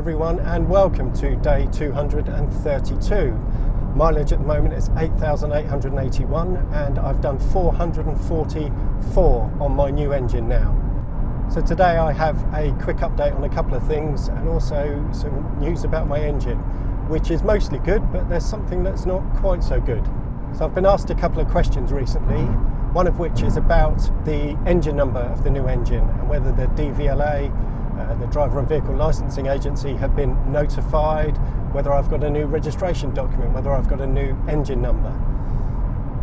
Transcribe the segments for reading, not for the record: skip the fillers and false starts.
everyone, and welcome to day 232. Mileage at the moment is 8,881 and I've done 444 on my new engine now. So today I have a quick update on a couple of things and also some news about my engine, which is mostly good, but there's something that's not quite so good. So I've been asked a couple of questions recently, one of which is about the engine number of the new engine and whether the DVLA, the Driver and Vehicle Licensing Agency, have been notified, whether I've got a new registration document, whether I've got a new engine number.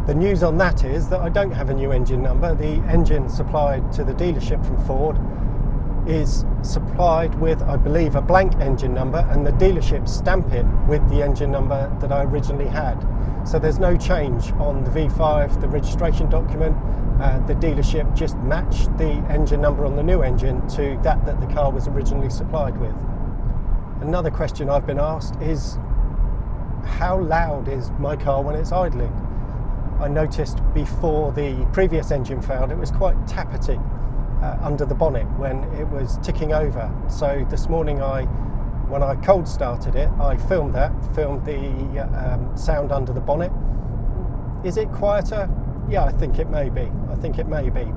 The news on that is that I don't have a new engine number. The engine supplied to the dealership from Ford is supplied with, I believe, a blank engine number, and the dealership stamp it with the engine number that I originally had. So there's no change on the V5, the registration document. The dealership just matched the engine number on the new engine to that the car was originally supplied with. Another question I've been asked is, how loud is my car when it's idling? I noticed before the previous engine failed, it was quite tappety under the bonnet when it was ticking over. So this morning when I cold started it, I filmed the sound under the bonnet. Is it quieter? Yeah, I think it may be.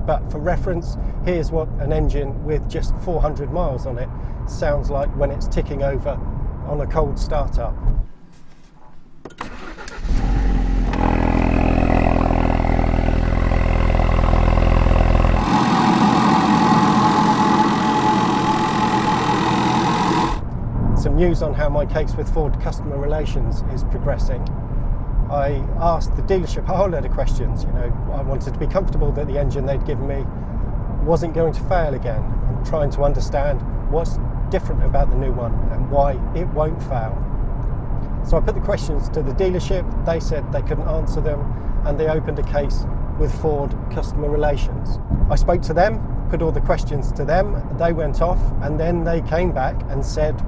But for reference, here's what an engine with just 400 miles on it sounds like when it's ticking over on a cold startup. Some news on how my case with Ford Customer Relations is progressing. I asked the dealership a whole load of questions. I wanted to be comfortable that the engine they'd given me wasn't going to fail again. I'm trying to understand what's different about the new one and why it won't fail. So I put the questions to the dealership. They said they couldn't answer them, and they opened a case with Ford Customer Relations. I spoke to them, put all the questions to them. They went off, and then they came back and said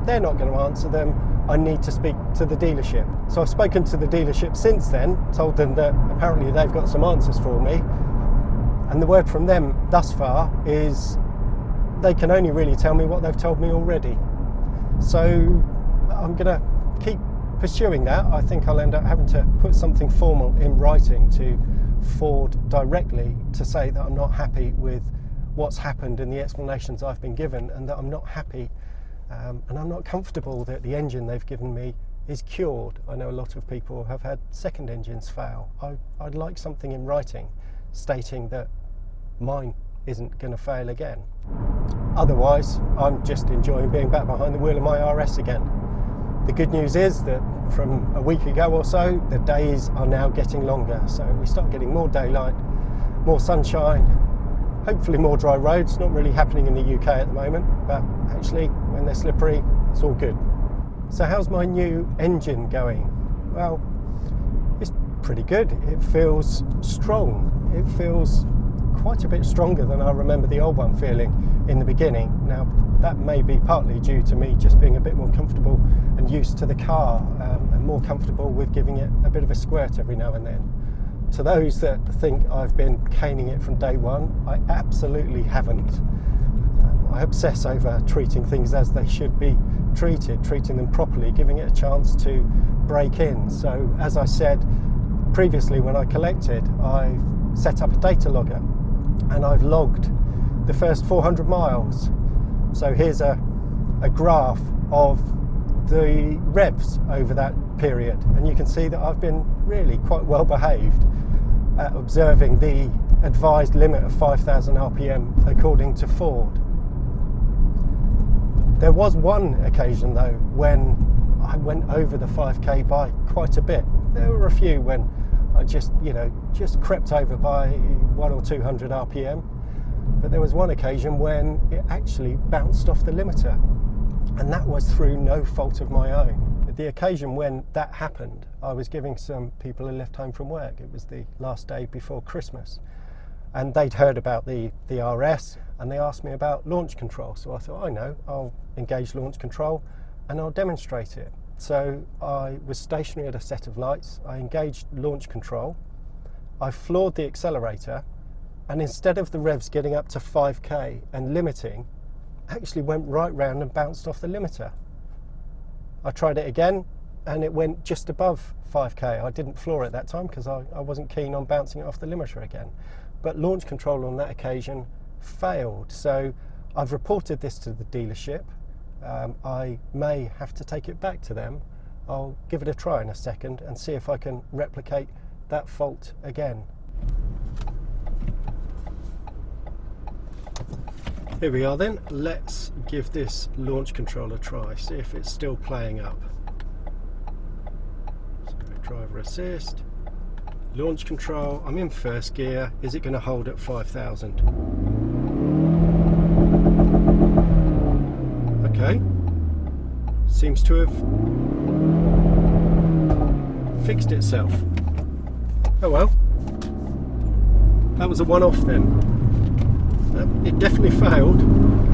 they're not going to answer them. I need to speak to the dealership. So I've spoken to the dealership since then, told them that apparently they've got some answers for me. And the word from them thus far is they can only really tell me what they've told me already. So I'm going to keep pursuing that. I think I'll end up having to put something formal in writing to Ford directly to say that I'm not happy with what's happened and the explanations I've been given, and that I'm not happy and I'm not comfortable that the engine they've given me is cured. I know a lot of people have had second engines fail. I'd like something in writing stating that mine isn't going to fail again. Otherwise, I'm just enjoying being back behind the wheel of my RS again. The good news is that from a week ago or so, the days are now getting longer. So we start getting more daylight, more sunshine, hopefully more dry roads. Not really happening in the UK at the moment, but actually when they're slippery, it's all good. So how's my new engine going? Well, it's pretty good. It feels strong. It feels quite a bit stronger than I remember the old one feeling in the beginning. Now, that may be partly due to me just being a bit more comfortable and used to the car, and more comfortable with giving it a bit of a squirt every now and then. To those that think I've been caning it from day one, I absolutely haven't. I obsess over treating things as they should be treating them properly, giving it a chance to break in. So as I said previously when I collected, I've set up a data logger and I've logged the first 400 miles. So here's a graph of the revs over that period, and you can see that I've been really quite well behaved at observing the advised limit of 5,000 RPM according to Ford. There was one occasion though when I went over the 5k by quite a bit. There were a few when I just crept over by 100 or 200 RPM, but there was one occasion when it actually bounced off the limiter, and that was through no fault of my own. The occasion when that happened, I was giving some people a lift home from work. It was the last day before Christmas, and they'd heard about the RS, and they asked me about launch control. So I thought, I know, I'll engage launch control and I'll demonstrate it. So I was stationary at a set of lights. I engaged launch control. I floored the accelerator, and instead of the revs getting up to 5k and limiting, actually went right round and bounced off the limiter. I tried it again and it went just above 5k. I didn't floor it that time because I wasn't keen on bouncing it off the limiter again. But launch control on that occasion failed. So I've reported this to the dealership. I may have to take it back to them. I'll give it a try in a second and see if I can replicate that fault again. Here we are then. Let's give this launch control a try, see if it's still playing up. So driver assist, launch control, I'm in first gear. Is it going to hold at 5,000? Okay, seems to have fixed itself. Oh well, that was a one-off then. It definitely failed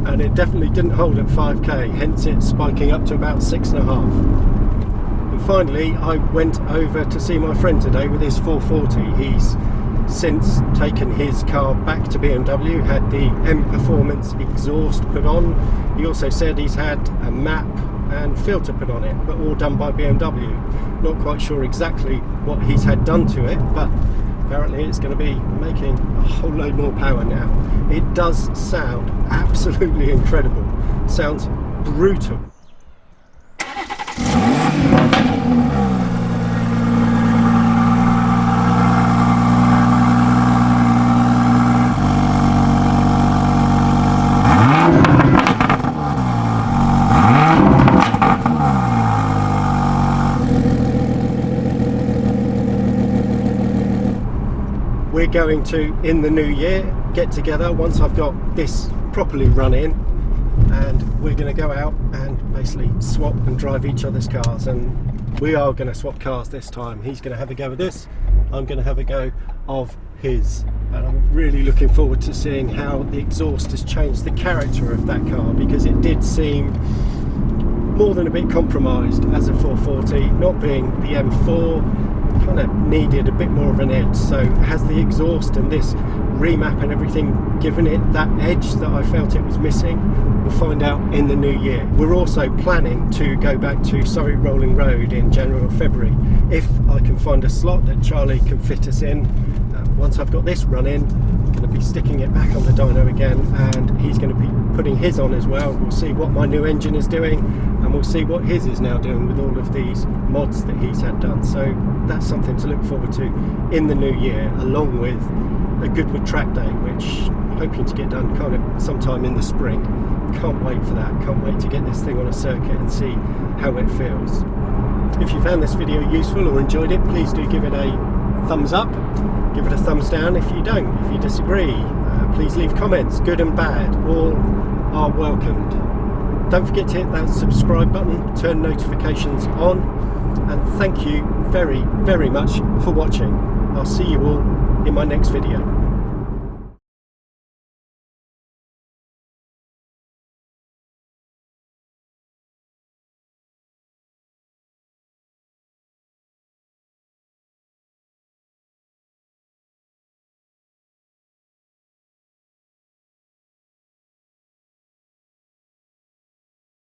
and it definitely didn't hold at 5k, hence it's spiking up to about 6.5. And finally I went over to see my friend today with his 440. He's since taken his car back to BMW, had the M Performance exhaust put on. He also said he's had a map and filter put on it, but all done by BMW. Not quite sure exactly what he's had done to it, but apparently it's going to be making a whole load more power now. It does sound absolutely incredible. Sounds brutal. We're going to, in the new year, get together once I've got this properly running, and we're going to go out and basically swap and drive each other's cars. And we are going to swap cars this time. He's going to have a go of this, I'm going to have a go of his. And I'm really looking forward to seeing how the exhaust has changed the character of that car, because it did seem more than a bit compromised as a 440, not being the M4. Kind of needed a bit more of an edge. So has the exhaust and this remap and everything given it that edge that I felt it was missing? We'll find out in the new year. We're also planning to go back to Surrey Rolling Road in January or February if I can find a slot that Charlie can fit us in. Once I've got this running, I'm going to be sticking it back on the dyno again, and he's going to be putting his on as well. We'll see what my new engine is doing, and we'll see what his is now doing with all of these mods that he's had done. So that's something to look forward to in the new year, along with a Goodwood track day, which I'm hoping to get done kind of sometime in the spring. Can't wait for that. Can't wait to get this thing on a circuit and see how it feels. If you found this video useful or enjoyed it, please do give it a thumbs up. Give it a thumbs down if you don't, if you disagree. Please leave comments, good and bad, all are welcomed. Don't forget to hit that subscribe button, turn notifications on, and thank you very, very much for watching. I'll see you all in my next video.